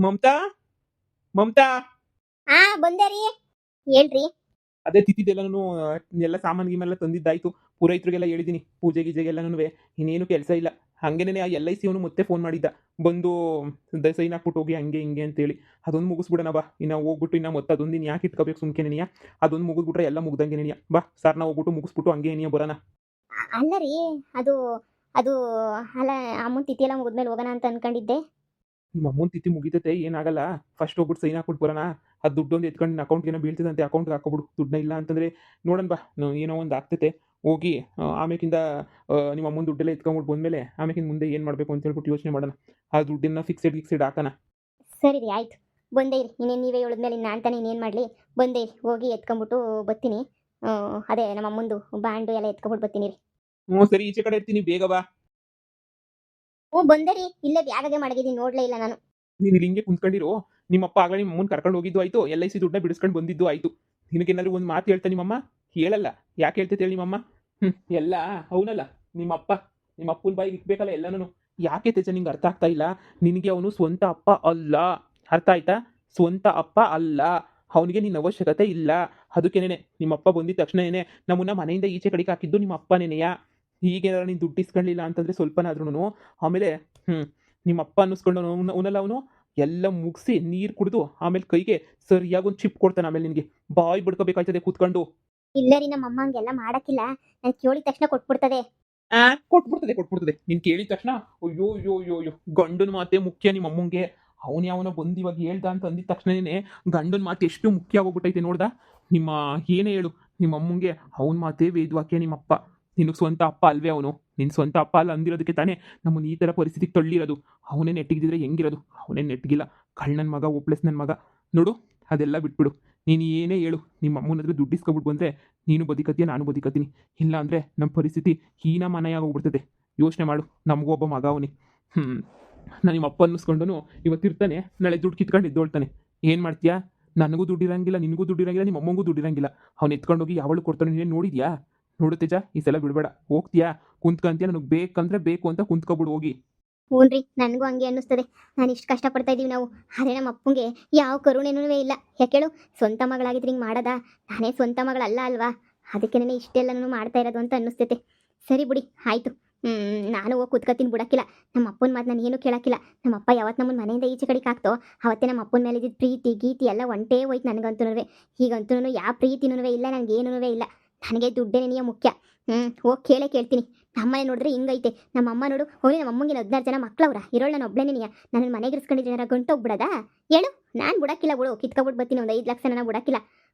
ಮಮತಾ ಮಮತಾ ಬಂದೆ ರೀ. ಹೇಳ್ರಿ. ಅದೇ ತಿತ್ತಿದ್ದೆಲ್ಲನೂ ಎಲ್ಲ ಸಾಮಾನು ಗೀಮೆಲ್ಲ ತಂದಿದ್ದಾಯ್ತು. ಪೂರೈತರಿಗೆಲ್ಲ ಹೇಳಿದ್ದೀನಿ, ಪೂಜೆ ಗೀಜೆಗೆಲ್ಲನೂ ಇನ್ನೇನು ಕೆಲಸ ಇಲ್ಲ. ಹಂಗೇನೆ ಆ LIC ಅವನು ಮತ್ತೆ ಫೋನ್ ಮಾಡಿದ್ದ, ಬಂದು ಸೈನ್ ಹಾಕ್ಬಿಟ್ಟು ಹೋಗಿ ಹಂಗೆ ಹಿಂಗೆ ಅಂತೇಳಿ. ಅದೊಂದು ಮುಗಿಸ್ಬಿಡೋಣ ಬಾ, ಇನ್ನು ಹೋಗ್ಬಿಟ್ಟು ಇನ್ನು ಮತ್ತೆ ಅದೊಂದು ಇನ್ನು ಯಾಕೆ ಇಟ್ಕೋಬೇಕು ಸುಮ್ಕೆನೆಯ. ಅದೊಂದು ಮುಗಿದ್ಬಿಟ್ರೆ ಎಲ್ಲ ಮುಗ್ದಂಗೆನೆಯ. ಬಾ ಸರ್ನ ಹೋಗ್ಬಿಟ್ಟು ಮುಗಿಸ್ಬಿಟ್ಟು ಹಂಗೆ ಏನಿಯ ಬರೋಣ. ಅಲ್ಲ ರೀ, ಅದು ಅದು ಅಲ್ಲ, ಅಮ್ಮನ ತಿಥಿ ಎಲ್ಲ ಮುಗಿದ್ಮೇಲೆ ಹೋಗೋಣ ಅಂತ ಅನ್ಕೊಂಡಿದ್ದೆ. ನಿಮ್ಮ ಅಮ್ಮನ ತಿಥಿ ಮುಗಿತೈತೆ, ಏನಾಗಲ್ಲ. ಫಸ್ಟ್ ಹೋಗ್ಬಿಟ್ಟು ಸೈನ್ ಹಾಕ್ಬಿಟ್ಟು ಬರೋಣ. ಅದು ದುಡ್ಡೊಂದು ಎತ್ಕೊಂಡು ನಿನ್ನ ಅಕೌಂಟ್ಗೆ ಏನೋ ಬೀಳ್ತದಂತೆ, ಅಕೌಂಟ್ಗೆ ಹಾಕೋಬಿಡು. ದುಡ್ಡನ್ನ ಇಲ್ಲ ಅಂತಂದರೆ ನೋಡೋಣ ಬಾ, ಏನೋ ಒಂದು ಆಗ್ತೈತೆ. ಹೋಗಿ ಆಮೇಕಿಂದ ನಿಮ್ಮ ಅಮ್ಮನ ದುಡ್ಡೆಲ್ಲ ಎತ್ಕೊಂಡ್ಬಿಟ್ಟು ಬಂದಮೇಲೆ ಆಮೇಕಿಂದ ಮುಂದೆ ಏನು ಮಾಡಬೇಕು ಅಂತ ಹೇಳ್ಬಿಟ್ಟು ಯೋಚನೆ ಮಾಡೋಣ. ಆ ದುಡ್ಡನ್ನ ಫಿಕ್ಸೆಡ್ ಹಾಕೋಣ. ಸರಿ ರೀ, ಆಯ್ತು. ಬಂದೇ ಇರಿ, ಇನ್ನೇನು ನೀವೇ ಹೇಳಿದ್ಮೇಲೆ ಇನ್ನು ಅಂತಾನೆ ಇನ್ನೇನು ಮಾಡಲಿ. ಬಂದೇ ಇರಿ, ಹೋಗಿ ಎತ್ಕೊಂಬಿಟ್ಟು ಬರ್ತೀನಿ. ಅದೇ ನಮ್ಮ ಅಮ್ಮಂದು ಬ್ಯಾಂಡು ಎಲ್ಲ ಎತ್ಕೊಂಬಿಟ್ಟು ಬರ್ತೀನಿ ರೀ. ಹ್ಞೂ ಸರಿ, ಈಚೆ ಕಡೆ ಇರ್ತೀನಿ, ಬೇಗ ಬಾ. ಬಂದೆ ರೀ, ಇಲ್ಲೇ ಬ್ಯಾಗಗೆ ಮಡಗಿದ್ದೀನಿ, ನೋಡಲೇ ಇಲ್ಲ ನಾನು. ನೀನು ಇಲ್ಲಿ ಹಿಂಗೆ ಕುಂತ್ಕೊಂಡಿರೋ. ನಿಮ್ಮಪ್ಪ ಆಗಲೇ ನಿಮ್ಮ ಅಮ್ಮನ ಕರ್ಕೊಂಡು ಹೋಗಿದ್ದು ಆಯಿತು, LIC ದುಡ್ಡನ್ನ ಬಿಡಿಸ್ಕೊಂಡು ಬಂದಿದ್ದು ಆಯಿತು. ನಿನಗೇನಾದ್ರು ಒಂದು ಮಾತು ಹೇಳ್ತಾ ನಿಮ್ಮಮ್ಮ? ಹೇಳಲ್ಲ. ಯಾಕೆ ಹೇಳ್ತೈತೆ ಹೇಳಿ ನಿಮ್ಮಮ್ಮ? ಎಲ್ಲ ಅವನಲ್ಲ ನಿಮ್ಮಪ್ಪ. ನಿಮ್ಮ ಅಪ್ಪನ ಬಾಯಿಗೆ ಇಕ್ಬೇಕಲ್ಲ ಎಲ್ಲನೂ. ಯಾಕೆ ತೆಜ ನಿಂಗೆ ಅರ್ಥ ಆಗ್ತಾ ಇಲ್ಲ? ನಿನಗೆ ಅವನು ಸ್ವಂತ ಅಪ್ಪ ಅಲ್ಲ. ಅರ್ಥ ಆಯ್ತಾ? ಸ್ವಂತ ಅಪ್ಪ ಅಲ್ಲ. ಅವನಿಗೆ ನಿನ್ನ ಅವಶ್ಯಕತೆ ಇಲ್ಲ. ಅದಕ್ಕೇನೆ ನಿಮ್ಮಪ್ಪ ಬಂದಿದ ತಕ್ಷಣನೇ ನಮ್ಮನ್ನ ಮನೆಯಿಂದ ಈಚೆ ಕಡೆಗೆ ಹಾಕಿದ್ದು ನಿಮ್ಮ ಅಪ್ಪನೇನೆಯ. ಹೀಗೇನಾರು ನೀನು ದುಡ್ಡು ಇಸ್ಕೊಳ್ಳಿಲ್ಲ ಅಂತಂದರೆ ಸ್ವಲ್ಪನಾದ್ರೂ ಆಮೇಲೆ ನಿಮ್ಮಪ್ಪ ಅನ್ನಿಸ್ಕೊಂಡು ಅವನಲ್ಲ ಅವನು ಎಲ್ಲ ಮುಗಿಸಿ ನೀರು ಕುಡಿದು ಆಮೇಲೆ ಕೈಗೆ ಸರಿಯಾಗಿ ಒಂದು ಚಿಪ್ ಕೊಡ್ತಾನೆ. ಆಮೇಲೆ ನಿನಗೆ ಬಾಯಿ ಬಿಡ್ಕೋಬೇಕಾಯ್ತದೆ ಕೂತ್ಕೊಂಡು. ಇಲ್ಲ ರೀ, ನಮ್ಮ ಅಮ್ಮ ಹಂಗೆಲ್ಲ ಮಾಡಕ್ಕಿಲ್ಲ. ನಾನು ಕೇಳಿದ ತಕ್ಷಣ ಕೊಟ್ಬಿಡ್ತದೆ. ಕೊಟ್ಬಿಡ್ತದೆ ನೀನು ಕೇಳಿದ ತಕ್ಷಣ. ಅಯ್ಯೋ ಅಯ್ಯೋ ಅಯ್ಯೋ ಅಯ್ಯೋ, ಗಂಡನ ಮಾತೆ ಮುಖ್ಯ ನಿಮ್ಮ ಅಮ್ಮಂಗೆ. ಅವನು ಯಾವನ ಬಂದು ಇವಾಗ ಹೇಳ್ದ ಅಂತ ಅಂದಿದ ತಕ್ಷಣನೇ ಗಂಡನ ಮಾತು ಎಷ್ಟು ಮುಖ್ಯ ಆಗೋಗ್ಬಿಟ್ಟೈತೆ ನೋಡ್ದ. ನಿಮ್ಮ ಏನೇ ಹೇಳು, ನಿಮ್ಮ ಅಮ್ಮಂಗೆ ಅವನ ಮಾತೇ ವೇದವಾಕ್ಯ. ನಿಮ್ಮಪ್ಪ ನಿನಗೆ ಸ್ವಂತ ಅಪ್ಪ ಅಲ್ವೇ ಅವನು? ನಿನ್ನ ಸ್ವಂತ ಅಪ್ಪ ಅಲ್ಲ ಅಂದಿರೋದಕ್ಕೆ ತಾನೇ ನಮ್ಮನ್ನು ಈ ಥರ ಪರಿಸ್ಥಿತಿಗೆ ತಳ್ಳಿರೋದು. ಅವನೇ ನೆಟ್ಟಿಗಿದ್ರೆ ಹೆಂಗಿರೋದು? ಅವನೇ ನೆಟ್ಟಿಗಿಲ್ಲ. ಕಳ್ಳನ ಮಗ, ಒಪ್ಲೆಸ್ ನನ್ನ ಮಗ. ನೋಡು, ಅದೆಲ್ಲ ಬಿಟ್ಬಿಡು. ನೀನು ಏನೇ ಹೇಳು, ನಿಮ್ಮ ಅಮ್ಮನ ಹತ್ರ ದುಡ್ಡು ಇಸ್ಕೊಬಿಟ್ಟು ಬಂದರೆ ನೀನು ಬದುಕತ್ತೀಯ, ನಾನು ಬದುಕತ್ತೀನಿ. ಇಲ್ಲ ಅಂದರೆ ನಮ್ಮ ಪರಿಸ್ಥಿತಿ ಹೀನಮಾನಯಾಗೋಗ್ಬಿಡ್ತದೆ. ಯೋಚನೆ ಮಾಡು, ನಮಗೂ ಒಬ್ಬ ಮಗ ಅವನಿ. ನಾನು ನಿಮ್ಮ ಅಪ್ಪ ಅನ್ನಿಸ್ಕೊಂಡು ಇವತ್ತಿರ್ತಾನೆ, ನಾಳೆ ದುಡ್ಡು ಕಿತ್ಕೊಂಡು ಇದ್ದೋಳ್ತಾನೆ. ಏನು ಮಾಡ್ತೀಯಾ? ನನಗೂ ದುಡ್ಡಿರಂಗಿಲ್ಲ, ನಿನಗೂ ದುಡ್ಡಿರಂಗಿಲ್ಲ, ನಿಮ್ಮ ಅಮ್ಮಂಗೂ ದುಡ್ಡಿರಂಗಿಲ್ಲ. ಅವ್ನು ಎತ್ಕೊಂಡೋಗಿ ಯಾವಳು ಕೊಡ್ತಾನೆ? ನೀನೇನು ನೋಡಿದ್ಯಾ? ನೋಡು ತೇಜ, ಈ ಸಲ ಬಿಡಬೇಡ. ಹೋಗ್ತೀಯಾ? ಕುಂತ್ಕಂತೀಯ? ನನಗೆ ಬೇಕಂದ್ರೆ ಬೇಕು ಅಂತ ಕುಂತ್ಕೊಬಿಡು ಹೋಗಿ. ಹ್ಞೂನ್ರಿ, ನನಗೂ ಹಂಗೆ ಅನ್ನಿಸ್ತದೆ. ನಾನು ಇಷ್ಟು ಕಷ್ಟಪಡ್ತಾ ಇದ್ದೀವಿ ನಾವು, ಆದರೆ ನಮ್ಮ ಅಪ್ಪಂಗೆ ಯಾವ ಕರುಣೆನೂ ಇಲ್ಲ. ಯಾಕೇಳು, ಸ್ವಂತ ಮಗಳಾಗಿದ್ರೆ ಹಿಂಗೆ ಮಾಡೋದಾ? ನಾನೇ ಸ್ವಂತ ಮಗಳಲ್ಲ ಅಲ್ವಾ? ಅದಕ್ಕೇನೆ ಇಷ್ಟೆಲ್ಲನೂ ಮಾಡ್ತಾ ಇರೋದು ಅಂತ ಅನ್ನಿಸ್ತೈತೆ. ಸರಿ ಬಿಡಿ, ಆಯಿತು. ನಾನು ಹೋಗಿ ಕೂತ್ಕೊತೀನಿ, ಬಿಡಕ್ಕಿಲ್ಲ. ನಮ್ಮ ಅಪ್ಪನ ಮಾತು ನಾನು ಏನೂ ಕೇಳೋಕ್ಕಿಲ್ಲ. ನಮ್ಮ ಅಪ್ಪ ಯಾವತ್ತು ನಮ್ಮನ್ನು ಮನೆಯಿಂದ ಈಚೆ ಕಡೆಗೆ ಹಾಕ್ತೋ ಅವತ್ತೇ ನಮ್ಮ ಅಪ್ಪನ ಮೇಲೆ ಇದ್ದಿದ್ದು ಪ್ರೀತಿ ಗೀತಿ ಎಲ್ಲ ಒಂಟೇ ಹೋಯ್ತು ನನಗಂತೂ. ಈಗಂತೂ ಯಾವ ಪ್ರೀತಿನೂ ಇಲ್ಲ, ನನಗೇನೂ ಇಲ್ಲ. ನನಗೆ ದುಡ್ಡೇ ನೆನೆಯ ಮುಖ್ಯ. ಹೋಗಿ ಕೇಳ್ತೀನಿ. ನಮ್ಮನೆ ನೋಡಿದ್ರೆ ಹಿಂಗೈತೆ. ನಮ್ಮಮ್ಮ ನೋಡು, ಹೋಗಿ ನಮ್ಮ ಅಮ್ಮಂಗಿನ 16 ಜನ ಮಕ್ಳವ್ರ ಇರೋಳು, ನಾನು ಒಬ್ಬಳೇ ನೆನೆಯ. ನನ್ನ ಮನೆಗೆ ಇರಿಸ್ಕೊಂಡಿದ್ರೆ ಏನಾರ ಗಂಟೋಗ್ಬಿಡೋದಾ? ಹೇಳು. ನಾನು ಬಿಡಕ್ಕಿಲ್ಲ ಬಿಡು, ಕಿತ್ಕೊಬಿಟ್ಟು ಬರ್ತೀನಿ. ಒಂದು 5 ಲಕ್ಷ ನಾನು ಬಿಡಕ್ಕಿಲ್ಲ.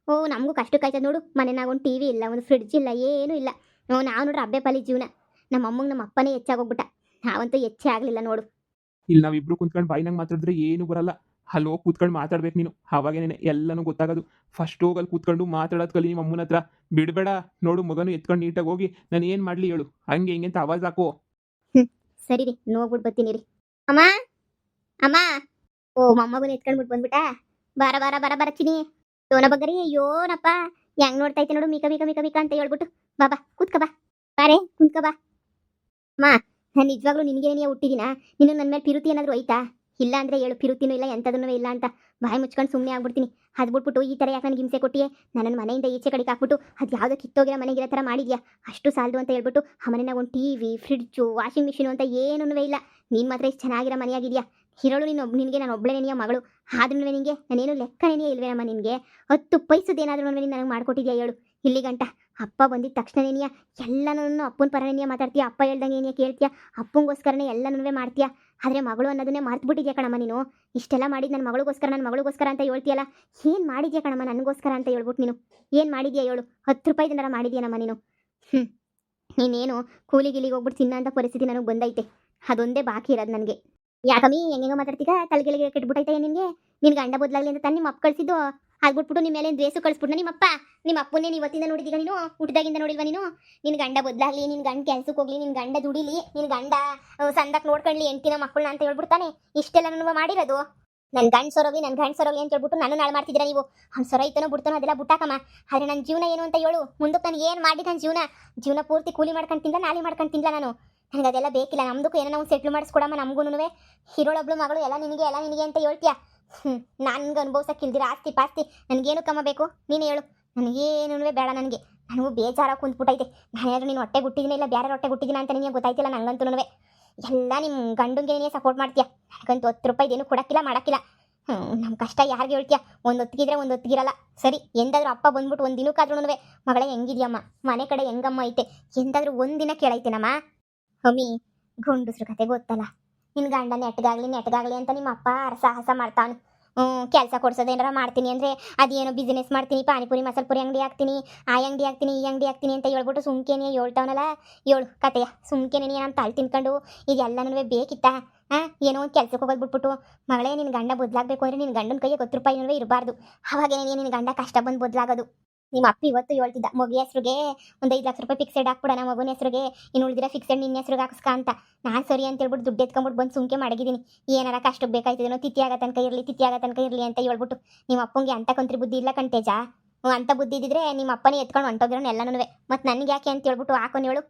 ನಮಗೂ ಕಷ್ಟಕ್ಕಾಯ್ತದೆ ನೋಡು. ಮನೆನಾಗ ಒಂದು TV ಇಲ್ಲ, ಒಂದು ಫ್ರಿಡ್ಜ್ ಇಲ್ಲ, ಏನೂ ಇಲ್ಲ. ನಾವು ನೋಡ್ರೆ ಅಬ್ಬೆ ಪಾಲಿ ಜೀವನ. ನಮ್ಮ ಅಮ್ಮಂಗೆ ನಮ್ಮ ಅಪ್ಪನೇ ಹೆಚ್ಚಾಗೋಗ್ಬಿಟ್ಟ. ನಾವಂತೂ ಹೆಚ್ಚೇ ಆಗಲಿಲ್ಲ ನೋಡು. ಇಲ್ಲಿ ನಾವಿಬ್ರು ಕುಂತ್ಕೊಂಡು ಬಾಯಿನಾಗ ಮಾತಾಡಿದ್ರೆ ಏನು ಬರಲ್ಲ. ಅಲ್ಲಿ ಹೋಗಿ ಕೂತ್ಕೊಂಡು ಮಾತಾಡ್ಬೇಕು ನೀನು. ಅವಾಗೇನೆ ಎಲ್ಲನೂ ಗೊತ್ತಾಗೋದು. ಫಸ್ಟ್ ಹೋಗಲ್ಲಿ ಕೂತ್ಕೊಂಡು ಮಾತಾಡೋದು ಕಲಿ ನಿಮ್ಮ ಅಮ್ಮನ ಹತ್ರ. ಬಿಡಬೇಡ. ನೋಡು, ಮಗನು ಎತ್ಕೊಂಡು ನೀಟಾಗಿ ಹೋಗಿ ನಾನು ಏನು ಮಾಡಲಿ ಹೇಳು, ಹಂಗೆ ಹಿಂಗೆ ಅಂತ ಆವಾಜ್ ಹಾಕು. ಸರಿ ರೀ, ನೋಡ್ಬಿಟ್ಟು ಬರ್ತೀನಿ ರೀ. ಅಮ್ಮ ಅಮ್ಮ. ಮೊಮ್ಮಗನ ಎತ್ಕೊಂಡ್ಬಿಟ್ಟು ಬಂದ್ಬಿಟ್ಟ. ಬಾರ ಬಾರ ಬಾರ ಬರ ಚಿನಿ. ಯೋನ ಬಗ್ಗರಿ, ಅಯ್ಯೋನಪ್ಪ ಹೆಂಗ್ ನೋಡ್ತೈತೆ ನೋಡು, ಮಿಕ ಮಿಕ ಮಿಕ ಮಿಕ ಅಂತ ಹೇಳ್ಬಿಟ್ಟು. ಬಾಬಾ ಕೂತ್ಕ ಬಾ. ಬಾರೆ ಕುಂತ್ಕ ಬಾ. ಅಮ್ಮ, ನಾನು ನಿಜವಾಗ್ಲೂ ನಿನಗೇನೇ ಹುಟ್ಟಿದಿನ? ನೀನು ನನ್ನ ಮೇಲೆ ಪಿರುತಿ ಏನಾದರೂ ಐತಾ? ಇಲ್ಲ ಅಂದರೆ ಹೇಳು, ಪಿರುತಿನೂ ಇಲ್ಲ, ಎಂಥದೂ ಇಲ್ಲ ಅಂತ. ಬಾಯಿ ಮುಚ್ಕೊಂಡು ಸುಮ್ಮನೆ ಆಗ್ಬಿಡ್ತೀನಿ. ಅದು ಬಿಟ್ಬಿಟ್ಟು ಈ ಥರ ಯಾಕೆ ನನಗೆ ಹಿಂಸೆ ಕೊಟ್ಟಿಯೇ? ನನ್ನ ಮನೆಯಿಂದ ಈಚೆ ಕಡೆಗೆ ಹಾಕ್ಬಿಟ್ಟು ಅದು ಯಾವುದೋ ಕಿತ್ತೋಗಿರೋ ಮನೆಗಿರೋ ಥರ ಮಾಡಿದ್ಯಾ? ಅಷ್ಟು ಸಾಲದು ಅಂತ ಹೇಳ್ಬಿಟ್ಟು ಆ ಮನೆಯಾಗ ಒಂದು TV, ಫ್ರಿಡ್ಜು, ವಾಷಿಂಗ್ ಮಿಷಿನು ಅಂತ ಏನೂ ಇಲ್ಲ. ನೀನು ಮಾತ್ರ ಇಷ್ಟು ಚೆನ್ನಾಗಿರೋ ಮನೆಯಾಗಿದೆಯಾ? ಹಿರೋಳು ನಿನಗೆ ನಾನು ಒಬ್ಬಳೇ ನೆನೆಯ ಮಗಳು. ಆದ್ರೂ ನಿನಗೆ ನಾನೇನು ಲೆಕ್ಕ ನೆನೆಯ ಇಲ್ವೇನಮ್ಮ? ನಿನಗೆ 10 ಪೈಸದೇನಾದ್ರೂ ನೀನು ನನಗೆ ಮಾಡ್ಕೊಟ್ಟಿದ್ಯಾ ಹೇಳು? ಇಲ್ಲಿ ಗಂಟ ಅಪ್ಪ ಬಂದಿದ್ದ ತಕ್ಷಣ ನೆನೆಯ ಎಲ್ಲನೂ ಅಪ್ಪನ ಪರ ನೆನೆಯ ಮಾತಾಡ್ತೀಯ. ಅಪ್ಪ ಹೇಳ್ದಂಗೆ ಏನಿಯ ಕೇಳ್ತೀಯ. ಅಪ್ಪಂಗೋಸ್ಕರನೇ ಎಲ್ಲನೂ ಮಾಡ್ತೀಯಾ. ಆದರೆ ಮಗಳು ಅನ್ನೋದನ್ನೇ ಮರ್ತುಬಿಟ್ಟಿದ್ಯಾ ಕಣಮ್ಮ ನೀನು. ಇಷ್ಟೆಲ್ಲ ಮಾಡಿದ್ದು ನನ್ನ ಮಗಳಿಗೋಸ್ಕರ ಅಂತ ಹೇಳ್ತೀಯಲ್ಲ. ಏನು ಮಾಡಿದ್ಯಾ ಕಣಮ್ಮ ನನಗೋಸ್ಕರ ಅಂತ ಹೇಳ್ಬಿಟ್ಟು ನೀನು? ಏನು ಮಾಡಿದ್ಯಾ ಹೇಳು? 10 ರೂಪಾಯಿ ದಿನಾರ ಮಾಡಿದ್ಯಾನಮ್ಮ ನೀನು? ನೀನೇನು ಕೂಲಿಗಿಲಿಗೆ ಹೋಗ್ಬಿಟ್ಟು ತಿನ್ನೋಂಥ ಪರಿಸ್ಥಿತಿ ನನಗೆ ಬಂದೈತೆ. ಅದೊಂದೇ ಬಾಕಿ ಇರೋದು ನನಗೆ. ಯಾಕಮ್ಮಿ ಹೆಂಗೆ ಮಾತಾಡ್ತೀಗ? ತಲೆಗೆಲಿಗೆ ಕೆಟ್ಬಿಟ್ಟೈತೆ ನಿನಗೆ? ನಿನ್ನ ಗಂಡ ಬದಲಾಗಲಿ ಅಂತ ತಾನು ನಿಮ್ಮ ಅಪ್ಪ ಕಳಿಸಿದ್ದು. ಆಗ್ಬಿಟ್ಬಿಟ್ಟು ನಿಮ್ಮ ಮೇಲೆ ದ್ವೇಷ ಕಳಿಸ್ಬಿಟ್ಟು ನಿಮ್ಮಪ್ಪ. ನಿಮ್ಮ ಅಪ್ಪನೇ ಇವತ್ತಿಂದ ನೋಡಿದೀಗ ನೀನು? ಹುಟ್ಟಿದಾಗಿಂದ ನೋಡಿಲ್ವ ನೀನು? ನಿನ್ನ ಗಂಡ ಬದಲಾಗಲಿ, ನಿನ್ನ ಗಂಡ ಕೆಲ್ಸಕ್ಕೆ ಹೋಗ್ಲಿ, ನಿನ್ನ ಗಂಡ ದುಡಿಲಿ, ನಿನ್ನ ಗಂಡ ಸಂದಕ್ಕೆ ನೋಡ್ಕೊಳ್ಳಿ ಹೆಂಡ್ತಿನ ಮಕ್ಕಳನ್ನ ಅಂತ ಹೇಳ್ಬಿಡ್ತಾನೆ. ಇಷ್ಟೆಲ್ಲ ನಾನು ಮಾಡಿರೋದು ನನ್ನ ಗಂಡ ಸೊರೋಗ್ಲಿ ಅಂತ ಹೇಳ್ಬಿಟ್ಟು ನಾನು ನಾಳೆ ಮಾಡ್ತಿದ್ದೀರಾ ನೀವು? ಅವ್ನು ಸೊರೈತನೋ ಬಿಡ್ತಾನೋ ಅದೆಲ್ಲ ಬಿಟ್ಟಾಕಮ್ಮ. ಆದರೆ ನನ್ನ ಜೀವನ ಏನು ಅಂತ ಹೇಳು. ಮುಂದಕ್ಕೆ ನಾನು ಏನು ಮಾಡಿ ನನ್ನ ಜೀವನ ಪೂರ್ತಿ ಕೂಲಿ ಮಾಡ್ಕೊಂಡು ತಿಂದ, ನಾಳೆ ಮಾಡ್ಕೊಂಡು ತಿಂದ ನಾನು. ನನಗೆ ಅದೆಲ್ಲ ಬೇಕಿಲ್ಲ. ನಮ್ದಕ್ಕೂ ಏನೋ ನಾವು ಸೆಟ್ಲ್ ಮಾಡಿಸ್ಕೊಡಮ್ಮ. ನಮಗೂ ಹಿರೋಳೊಬ್ಳು ಮಗಳು ಎಲ್ಲ ನಿನಗೆ ಅಂತ ಹೇಳ್ತೀಯ. ನನ್ಗೆ ಅನುಭವಿಸಕ್ಕಿಲ್ದಿರ ಆಸ್ತಿ ಪಾಸ್ತಿ ನನಗೇನು ಕಮ್ಮ ಬೇಕು ನೀನು ಹೇಳು. ನನಗೇನು ಬೇಡ ನನಗೆ. ನನಗೂ ಬೇಜಾರ ಕುಂತ್ಬಿಟ್ಟೈತೆ. ನಾನೇನಾದ್ರು ನೀನು ಹೊಟ್ಟೆ ಗುಟ್ಟಿದ್ದೀನಿ ಇಲ್ಲ ಬೇರೆ ಹೊಟ್ಟೆ ಗುಟ್ಟಿದ್ದೀನ ಅಂತ ನಿನಗೆ ಗೊತ್ತಾಯ್ತಿಲ್ಲ. ನಂಗಂತೂ ಎಲ್ಲ ನಿಮ್ಮ ಗಂಡುಂಗೆ ನೀನೇ ಸಪೋರ್ಟ್ ಮಾಡ್ತೀಯ. ನನಗಂತೂ 10 ರೂಪಾಯಿದೇನು ಕೊಡಕ್ಕಿಲ್ಲ ಮಾಡಕ್ಕಿಲ್ಲ. ನಮ್ಮ ಕಷ್ಟ ಯಾರಿಗೆ ಹೇಳ್ತೀಯ? ಒಂದು ಹೊತ್ತಿಗಿದ್ರೆ ಒಂದು ಹೊತ್ತಿಗಿರಲ್ಲ. ಸರಿ, ಎಂದಾದ್ರೂ ಅಪ್ಪ ಬಂದ್ಬಿಟ್ಟು ಒಂದು ದಿನಕ್ಕಾದ್ರೂ ಮಗಳೇ ಹೆಂಗಿದ್ಯಮ್ಮ, ಮನೆ ಕಡೆ ಹೆಂಗಮ್ಮ ಐತೆ ಎಂದಾದ್ರೂ ಒಂದಿನ ಕೇಳೈತೇನಮ್ಮ? ಅಮ್ಮಿ, ಗಂಡಸ್ರ ಕತೆ ಗೊತ್ತಲ್ಲ. ನಿನ್ನ ಗಂಡ ನೆಟ್ಗಾಗ್ಲಿ ಅಂತ ನಿಮ್ಮ ಅಪ್ಪ ಸಾಹಸ ಮಾಡ್ತಾನೆ. ಕೆಲಸ ಕೊಡ್ಸೋದು ಏನಾರ ಮಾಡ್ತೀನಿ ಅಂದರೆ ಅದೇನೋ ಬಿಸ್ನೆಸ್ ಮಾಡ್ತೀನಿ, ಪಾನಿಪುರಿ ಮಸಾಲೆ ಪುರಿ ಅಂಗಡಿ ಹಾಕ್ತೀನಿ, ಆ ಅಂಗಡಿ ಹಾಕ್ತೀನಿ ಈ ಅಂಗಡಿ ಹಾಕ್ತೀನಿ ಅಂತ ಹೇಳ್ಬಿಟ್ಟು ಸುಮ್ಕೆನೇ ಹೇಳ್ತಾವನಲ್ಲ. ಹೇಳು ಕತೆಯ ಸುಮ್ಕೆನೇ ನಾನು ತಾಳು ತಿನ್ಕೊಂಡು ಇದೆಲ್ಲನೂ ಬೇಕಿತ್ತಾ? ಏನೋ ಒಂದು ಕೆಲ್ಸಕ್ಕೆ ಹೋಗೋದು ಬಿಟ್ಬಿಟ್ಟು ಮಗಳೇ ನಿನ್ನ ಗಂಡ ಬದಲಾಗಬೇಕು ಅಂದರೆ ನಿನ್ನ ಗಂಡನ ಕೈಗೆ 10 ರೂಪಾಯಿನೂ ಇರಬಾರ್ದು. ಅವಾಗೇನೇ ನಿನ್ನ ಗಂಡ ಕಷ್ಟ ಬಂದು ಬದಲಾಗೋದು. ನಿಮ್ಮ ಅಪ್ಪ ಇವತ್ತು ಹೇಳ್ತಿದ್ದ, ಮಗು ಹೆಸ್ರಿಗೆ ಒಂದು 5 ಲಕ್ಷ ರೂಪಾಯಿ ಫಿಕ್ಸೆಡ್ ಹಾಕ್ಬಿಡೋಣ ಮಗುನ ಹೆಸ್ರಿಗೆ, ಇನ್ನು ಉಳಿದಿರೋ ಫಿಕ್ಸೆಡ್ ನಿನ್ನ ಹೆಸ್ರಿಗೆ ಹಾಕ್ಸ್ಕ ಅಂತ. ನಾನು ಸರಿ ಅಂತ ಹೇಳ್ಬಿಟ್ಟು ದುಡ್ಡು ಎತ್ಕೊಂಡ್ಬಿಟ್ಟು ಬಂದು ಸುಮ್ಕೆ ಮಡಗಿದ್ದೀನಿ. ಏನಾರ ಕಷ್ಟಕ್ಕೆ ಬೇಕಾಯ್ತದೇನೋ ತಿಥಿ ಆಗೋ ತನಕ ಇರಲಿ ಅಂತ ಹೇಳ್ಬಿಟ್ಟು. ನಿಮ್ಮ ಅಪ್ಪಂಗೆ ಅಂತ ಕೊಂತ್ರಿ ಬುದ್ಧಿ ಇಲ್ಲ ಕಣ್ತೇಜ. ಅಂತ ಬುದ್ಧಿ ಇದ್ದಿದ್ರೆ ನಿಮ್ಮ ಅಪ್ಪನೇ ಎತ್ಕೊಂಡು ಹೊಂಟೋಗಿರೋನು ಎಲ್ಲನೂ. ಮತ್ತು ನನಗೆ ಯಾಕೆ ಅಂತ ಹೇಳ್ಬಿಟ್ಟು ಹಾಕೊಂಡು ಹೇಳು.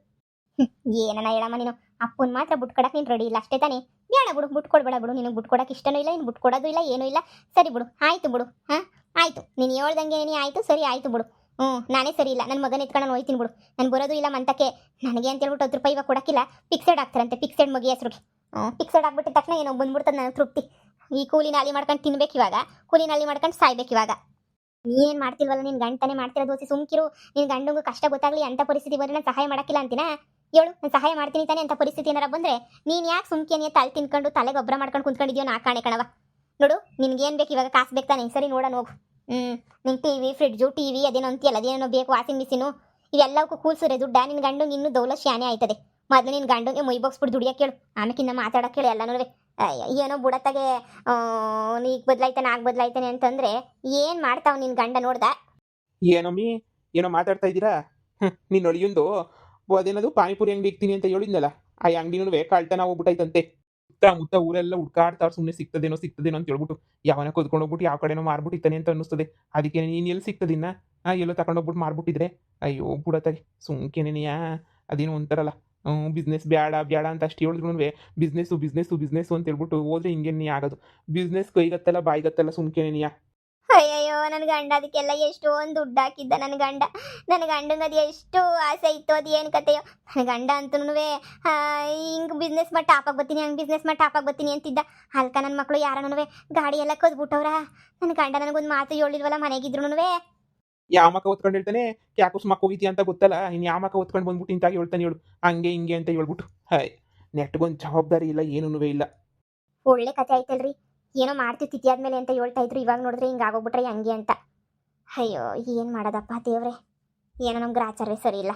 ಏನನ ಹೇಳಮ್ಮ ನೀನು? ಅಪ್ಪನ ಮಾತ್ರ ಬಿಟ್ಕೊಡಕ್ಕೆ ನೀನು ರೆಡಿ ಇಲ್ಲ ಅಷ್ಟೇ ತಾನೇ? ಬೇಡ ಬಿಡು, ಬಿಟ್ಕೊಡ್ಬೇಡ ಬಿಡು. ನಿನಗೆ ಬಿಟ್ಕೊಡಕ್ಕೆ ಇಷ್ಟನೂ ಇಲ್ಲ, ಇನ್ನು ಬಿಟ್ಕೊಡೋದು ಇಲ್ಲ, ಏನೂ ಇಲ್ಲ. ಸರಿ ಬಿಡು, ಆಯಿತು ಬಿಡು. ಆಯಿತು, ನೀನು ಹೇಳ್ದಂಗೆ ಆಯಿತು, ಸರಿ ಆಯಿತು ಬಿಡು. ನಾನೇ ಸರಿ ಇಲ್ಲ, ನನ್ನ ಮಗನ ಎತ್ಕೊಂಡು ನಾನು ಹೋಯ್ತೀನಿ ಬಿಡು. ನಾನು ಬರೋದು ಇಲ್ಲ ಮಂತಕ್ಕೆ. ನನಗೆ ಅಂತ ಹೇಳ್ಬಿಟ್ಟು 10 ರೂಪಾಯಿ ಇವಾಗ ಕೊಡೋಕ್ಕಿಲ್ಲ. ಫಿಕ್ಸೆಡ್ ಆಗ್ತಾರಂತೆ, ಫಿಕ್ಸೆಡ್ ಮಗಿ ಹೆಸ್ರಿಗೆ. ಫಿಕ್ಸೆಡ್ ಆಗ್ಬಿಟ್ಟಿದ ತಕ್ಷಣ ಏನೋ ಬಂದ್ಬಿಡ್ತದೆ ನನಗೆ ತೃಪ್ತಿ. ಈ ಕೂಲಿ ನಾಲಿ ಮಾಡ್ಕೊಂಡು ತಿನ್ಬೇಕು ಇವಾಗ, ಕೂಲಿ ನಾಲಿ ಮಾಡ್ಕೊಂಡು ಸಾಯ್ಬೇಕು ಇವಾಗ. ನೀನೇನು ಮಾಡ್ತಿಲ್ವಲ್ಲ, ನಿನ್ನ ಗಂಟನೆ ಮಾಡ್ತಿರೋ ದೋಸೆ ಸುಮ್ಕಿರು. ನಿನ್ನ ಗಂಡಂಗೂ ಕಷ್ಟ ಗೊತ್ತಾಗಲಿ ಅಂತ ಪರಿಸ್ಥಿತಿ ಬಂದರೆ ನಾನು ಸಹಾಯ ಮಾಡೋಕ್ಕಿಲ್ಲ ಅಂತೀನ? ಹೇಳು, ನಾನು ಸಹಾಯ ಮಾಡ್ತೀನಿ ತಾನೆ. ಅಂತ ಪರಿಸ್ಥಿತಿ ಏನಾರ ಬಂದರೆ ನೀನು ಯಾಕೆ ಸುಮ್ಕೆ ತಲೆ ತಿನ್ಕೊಂಡು ತಲೆ ಗೊಬ್ಬರ ಮಾಡ್ಕೊಂಡು ಕುಂತ್ಕೊಂಡಿದ್ಯೋ? ನಾ ಕಾಣೆ ಕಣವ. ನೋಡು, ನಿನ್ಗೇನು ಬೇಕು ಇವಾಗ? ಕಾಸು ಬೇಕು ತಾನೆ? ಸರಿ ನೋಡೋಣ ಹೋಗು. ನಿಂಗೆ ಟಿವಿ, ಫ್ರಿಡ್ಜು, ಟಿವಿ ಅದೇನೋ ಅಂತೀಯಲ್ಲ, ಅದೇನೋ ಬೇಕು, ವಾಷಿಂಗ್ ಮಿಷಿನು, ಇವೆಲ್ಲಕ್ಕೂ ಕೂಲ್ಸುರೆ ದುಡ್ಡ. ನಿನ್ನ ಗಂಡಂಗೆ ಇನ್ನೂ ದೌಲ ಶಾನೆ ಆಯ್ತದೆ. ಮೊದಲು ನಿನ್ನ ಗಂಡಂಗೆ ಮೈ ಬಾಕ್ಸ್ಬಿಟ್ಟು ದುಡಿಯೋಕೆ ಕೇಳು, ಆಮೇಕಿನ್ನ ಮಾತಾಡೋಕೆ ಕೇಳು ಎಲ್ಲನೂ. ಏನೋ ಬುಡತ್ತಾಗೆ ನೀಗ ಬದಲಾಯ್ತಾನೆ ಆಗ ಬದಲಾಯ್ತಾನೆ ಅಂತಂದರೆ ಏನು ಮಾಡ್ತಾವ ನಿನ್ನ ಗಂಡ ನೋಡ್ದ? ಏನಮ್ಮಿ ಏನೋ ಮಾತಾಡ್ತಾ ಇದ್ದೀರಾ? ನೀನು ಅಳಿಯೊಂದು ಅದೇನದು ಪಾನಿಪುರಿ ಅಂಗಡಿ ಇಕ್ತೀನಿ ಅಂತ ಹೇಳಿದ್ನಲ್ಲ, ಆ ಅಂಗಡಿನೂ ಕಳ್ತನ ಹೋಗ್ಬಿಟ್ಟೈತಂತೆ. ಮುತ್ತ ಊರೆಲ್ಲ ಹುಡ್ಕಾಡ್ತಾವ್ರು, ಸುಮ್ಮನೆ ಸಿಗ್ತದೇನೋ ಅಂತ ಹೇಳ್ಬಿಟ್ಟು ಯಾವನ ಕದ್ಕೊಂಡು ಹೋಗ್ಬಿಟ್ಟು ಯಾವ ಕಡೆನೋ ಮಾರ್ಬಿಟ್ಟಿತ್ತಾನೆ ಅಂತ ಅನ್ನಿಸ್ತದೆ. ಅದಕ್ಕೆ ನೀನು ಎಲ್ಲಿ ಸಿಗ್ತದಿನ್ನ? ಎಲ್ಲೋ ತಗೊಂಡೋಗ್ಬಿಟ್ಟು ಮಾರ್ಬಿಟ್ಟಿದ್ರೆ ಅಯ್ಯೋ ಬುಡತ್ತಾಗೆ ಸುಮ್ಕೆನೆಯಾ. ಅದೇನೋ ಒಂಥರಲ್ಲ, ಬಿಸ್ನೆಸ್ ಬೇಡ ಅಂತ ಅಷ್ಟು ಹೇಳಿದ್ರು ಬಿಸ್ನೆಸ್ಸು ಅಂತ ಹೇಳ್ಬಿಟ್ಟು ಹೋದ್ರೆ ಹಿಂಗೇನೆ ಆಗೋದು. ಬಿಸ್ನೆಸ್ ಕೈಗತ್ತಲ್ಲ ಬಾಯಿಗತ್ತಲ್ಲ ಸುಮ್ಕೆನೆಯಾ. ಅಯ್ಯಯ್ಯೋ, ನನ್ನ ಗಂಡ ಅದಕ್ಕೆಲ್ಲ ಎಷ್ಟೊಂದು ದುಡ್ಡು ಹಾಕಿದ್ದ. ನನ್ನ ಗಂಡಂಗೆ ಅದು ಎಷ್ಟು ಆಸೆ ಇತ್ತು, ಅದು ಏನು ಕತೆಯೋ. ನನ್ನ ಗಂಡ ಅಂತೂ ಹಿಂಗೆ ಬಿಸ್ನೆಸ್ ಮಾಡಿ ಟಾಪಾಗಿ ಬರ್ತೀನಿ, ಹಂಗೆ ಬಿಸ್ನೆಸ್ ಮಾಡಿ ಟಾಪಾಗಿ ಬರ್ತೀನಿ ಅಂತಿದ್ದ. ಅಲ್ಕ ನನ್ನ ಮಕ್ಕಳು ಯಾರನೂ ಗಾಡಿ ಎಲ್ಲ ಕದ್ಬಿಟ್ಟವ್ರ. ನನ್ನ ಗಂಡ ನನಗೊಂದು ಮಾತು ಹೇಳಿಲ್ವಲ್ಲ ಮನೆಗಿದ್ರು. ಯಾವ ಮಕ್ಕ ಹೊತ್ಕೊಂಡು ಹೇಳ್ತಾನೆ, ಯಾಕೋ ಮಕ್ಕ ಹೋಗಿತಿ ಅಂತ ಗೊತ್ತಲ್ಲ, ಇನ್ನು ಯಾವ ಮಕ್ಕ ಹೊತ್ಕೊಂಡು ಬಂದ್ಬಿಟ್ಟು ಇಂತಾಗಿ ಹೇಳ್ತಾನೆ ಹೇಳು, ಹಂಗೆ ಹಿಂಗೆ ಅಂತ ಹೇಳ್ಬಿಟ್ಟು. ನೆಟ್ಗೊಂದು ಜವಾಬ್ದಾರಿ ಇಲ್ಲ, ಏನೂ ಇಲ್ಲ. ಒಳ್ಳೆ ಕತೆ ಆಯ್ತಲ್ರಿ. ಏನೋ ಮಾಡ್ತೀವಿ ತಿಥಿ ಆದ್ಮೇಲೆ ಅಂತ ಹೇಳ್ತಾ ಇದ್ರು, ಇವಾಗ ನೋಡಿದ್ರೆ ಹಿಂಗೆ ಆಗೋಗ್ಬಿಟ್ರೆ ಹಂಗೆ ಅಂತ. ಅಯ್ಯೋ, ಏನು ಮಾಡೋದಪ್ಪ ದೇವ್ರೆ, ಏನೋ ನಮ್ಗೆ ಗ್ರಾಚಾರವೇ ಸರಿ ಇಲ್ಲ.